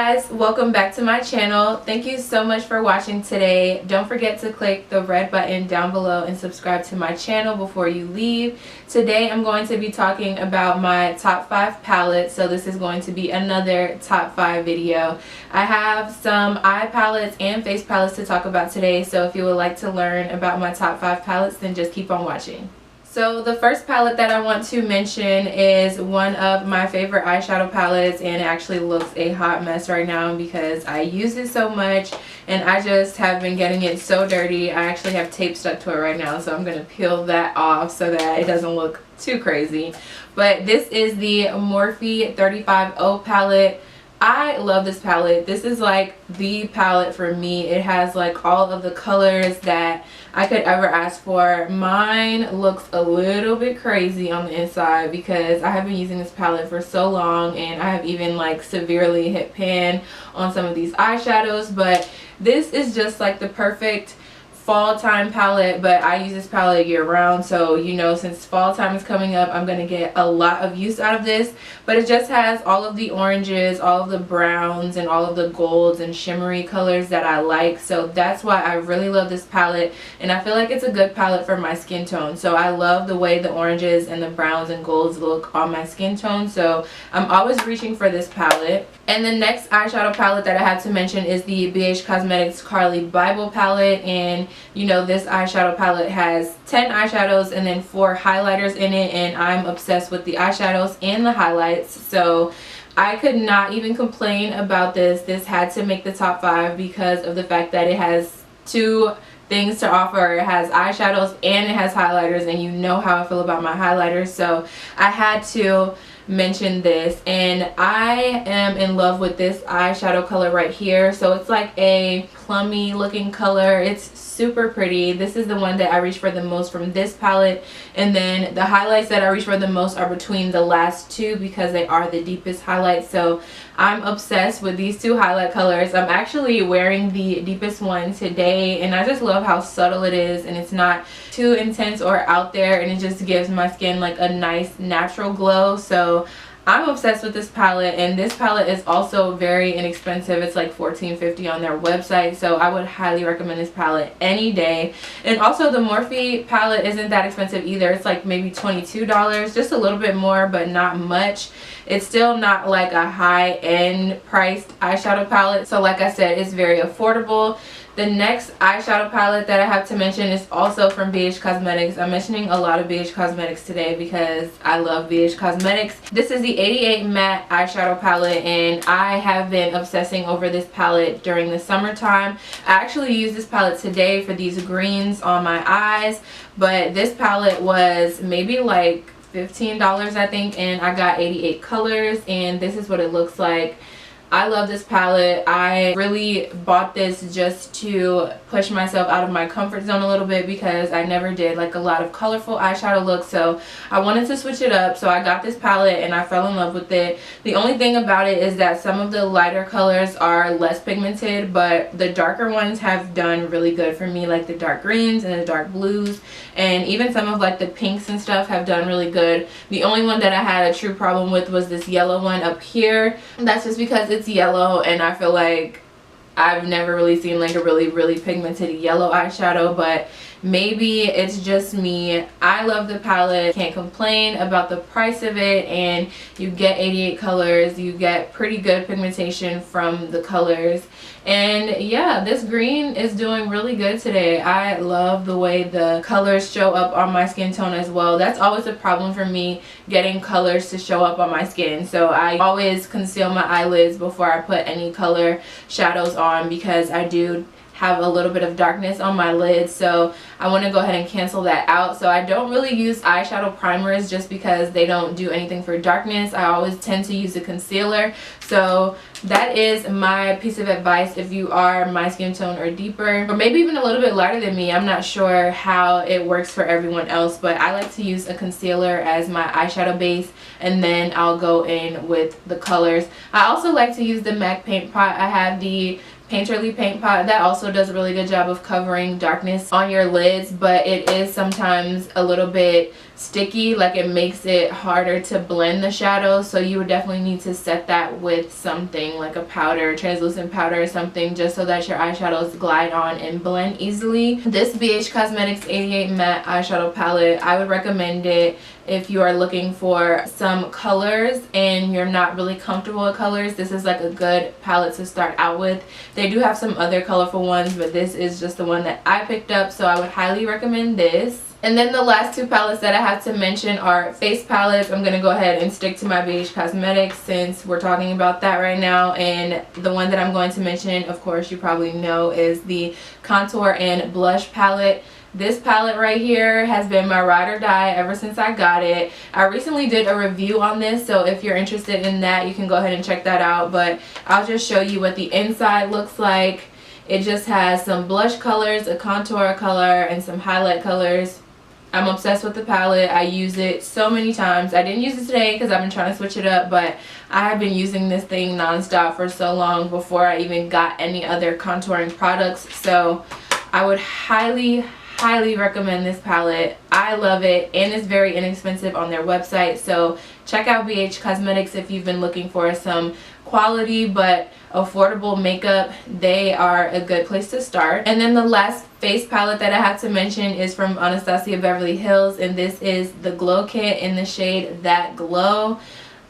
guys, welcome back to my channel. Thank you so much for watching today. Don't forget to click the red button down below and subscribe to my channel before you leave. Today I'm going to be talking about my top 5 palettes, so this is going to be another top 5 video. I have some eye palettes and face palettes to talk about today, so if you would like to learn about my top 5 palettes, then just keep on watching. So the first palette that I want to mention is one of my favorite eyeshadow palettes, and it actually looks a hot mess right now because I use it so much and I just have been getting it so dirty. I actually have tape stuck to it right now, so I'm going to peel that off so that it doesn't look too crazy. But this is the Morphe 35O palette. I love this palette. This is like the palette for me. It has like all of the colors that I could ever ask for. Mine looks a little bit crazy on the inside because I have been using this palette for so long, and I have even like severely hit pan on some of these eyeshadows. But this is just like the perfect fall time palette, but I use this palette year round, so you know, since fall time is coming up, I'm gonna get a lot of use out of this. But it just has all of the oranges, all of the browns, and all of the golds and shimmery colors that I like, so that's why I really love this palette, and I feel like it's a good palette for my skin tone. So I love the way the oranges and the browns and golds look on my skin tone, so I'm always reaching for this palette. And the next eyeshadow palette that I have to mention is the BH Cosmetics Carly Bible palette. And you know, this eyeshadow palette has 10 eyeshadows and then 4 highlighters in it, and I'm obsessed with the eyeshadows and the highlights, so I could not even complain about this. This had to make the top 5 because of the fact that it has 2 things to offer. It has eyeshadows and it has highlighters, and you know how I feel about my highlighters, so I had to mention this. And I am in love with this eyeshadow color right here. So it's like a plummy looking color. It's super pretty. This is the one that I reach for the most from this palette, and then the highlights that I reach for the most are between the last 2 because they are the deepest highlights. So I'm obsessed with these 2 highlight colors. I'm actually wearing the deepest one today, and I just love how subtle it is, and it's not too intense or out there, and it just gives my skin like a nice natural glow. So I'm obsessed with this palette, and this palette is also very inexpensive. It's like $14.50 on their website, so I would highly recommend this palette any day. And also the Morphe palette isn't that expensive either. It's like maybe $22, just a little bit more, but not much. It's still not like a high-end priced eyeshadow palette, so like I said, it's very affordable. The next eyeshadow palette that I have to mention is also from BH Cosmetics. I'm mentioning a lot of BH Cosmetics today because I love BH Cosmetics. This is the 88 Matte eyeshadow palette, and I have been obsessing over this palette during the summertime. I actually used this palette today for these greens on my eyes, but this palette was maybe like $15 I think, and I got 88 colors, and this is what it looks like. I love this palette. I really bought this just to push myself out of my comfort zone a little bit because I never did like a lot of colorful eyeshadow looks, so I wanted to switch it up. So I got this palette and I fell in love with it. The only thing about it is that some of the lighter colors are less pigmented, but the darker ones have done really good for me, like the dark greens and the dark blues, and even some of like the pinks and stuff have done really good. The only one that I had a true problem with was this yellow one up here. That's just because it's yellow, and I feel like I've never really seen like a really pigmented yellow eyeshadow, but maybe it's just me. I love the palette, can't complain about the price of it, and you get 88 colors, you get pretty good pigmentation from the colors. And yeah, this green is doing really good today. I love the way the colors show up on my skin tone as well. That's always a problem for me, getting colors to show up on my skin. So I always conceal my eyelids before I put any color shadows on because I do have a little bit of darkness on my lids, so I want to go ahead and cancel that out. So I don't really use eyeshadow primers just because they don't do anything for darkness. I always tend to use a concealer. So that is my piece of advice if you are my skin tone or deeper, or maybe even a little bit lighter than me. I'm not sure how it works for everyone else, but I like to use a concealer as my eyeshadow base, and then I'll go in with the colors. I also like to use the MAC paint pot. I have the painterly paint pot. That also does a really good job of covering darkness on your lids, but it is sometimes a little bit sticky, like it makes it harder to blend the shadows. So you would definitely need to set that with something like a powder, translucent powder or something, just so that your eyeshadows glide on and blend easily. This BH Cosmetics 88 matte eyeshadow palette, I would recommend it if you are looking for some colors and you're not really comfortable with colors. This is like a good palette to start out with. They do have some other colorful ones, but this is just the one that I picked up, so I would highly recommend this. And then the last two palettes that I have to mention are face palettes. I'm going to go ahead and stick to my BH Cosmetics since we're talking about that right now. And the one that I'm going to mention, of course you probably know, is the Contour and Blush palette. This palette right here has been my ride or die ever since I got it. I recently did a review on this, so if you're interested in that, you can go ahead and check that out. But I'll just show you what the inside looks like. It just has some blush colors, a contour color, and some highlight colors. I'm obsessed with the palette. I use it so many times. I didn't use it today because I've been trying to switch it up, but I have been using this thing nonstop for so long before I even got any other contouring products. So I would highly recommend this palette. I love it, and it's very inexpensive on their website. So check out BH Cosmetics if you've been looking for some quality but affordable makeup. They are a good place to start. And then the last face palette that I have to mention is from Anastasia Beverly Hills, and this is the Glow Kit in the shade That Glow.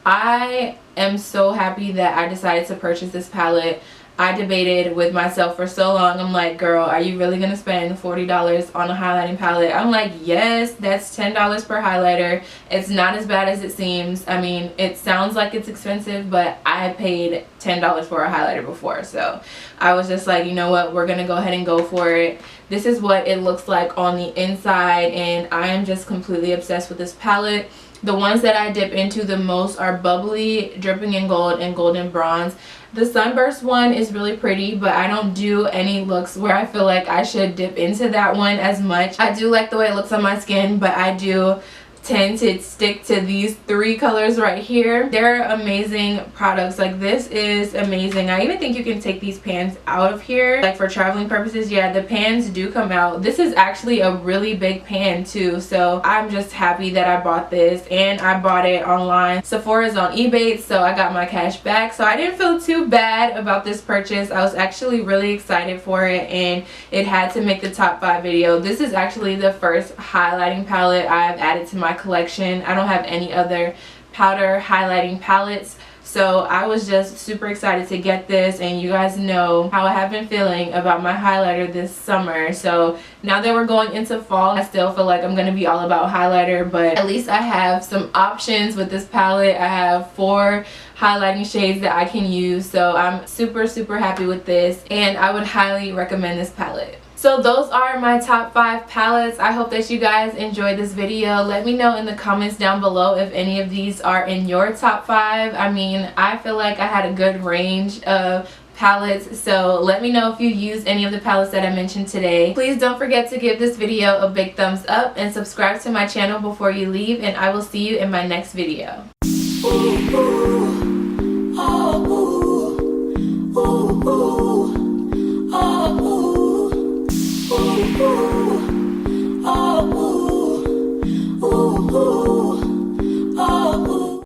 I am so happy that I decided to purchase this palette. I debated with myself for so long. I'm like, girl, are you really gonna spend $40 on a highlighting palette? I'm like, yes, that's $10 per highlighter. It's not as bad as it seems. I mean, it sounds like it's expensive, but I paid $10 for a highlighter before. So I was just like, you know what, we're gonna go ahead and go for it. This is what it looks like on the inside, and I am just completely obsessed with this palette. The ones that I dip into the most are Bubbly, Dripping in Gold, and Golden Bronze. The Sunburst one is really pretty, but I don't do any looks where I feel like I should dip into that one as much. I do like the way it looks on my skin, but I do tend to stick to these three colors right here. They're amazing products. Like, this is amazing. I even think you can take these pans out of here, like for traveling purposes. Yeah, the pans do come out. This is actually a really big pan too, so I'm just happy that I bought this, and I bought it online. Sephora's on eBay, so I got my cash back, so I didn't feel too bad about this purchase. I was actually really excited for it, and it had to make the top 5 video. This is actually the first highlighting palette I've added to my collection. I don't have any other powder highlighting palettes, so I was just super excited to get this. And you guys know how I have been feeling about my highlighter this summer, so now that we're going into fall, I still feel like I'm gonna be all about highlighter, but at least I have some options with this palette. I have 4 highlighting shades that I can use, so I'm super happy with this, and I would highly recommend this palette. So those are my top 5 palettes. I hope that you guys enjoyed this video. Let me know in the comments down below if any of these are in your top 5. I mean, I feel like I had a good range of palettes, so let me know if you use any of the palettes that I mentioned today. Please don't forget to give this video a big thumbs up and subscribe to my channel before you leave, and I will see you in my next video.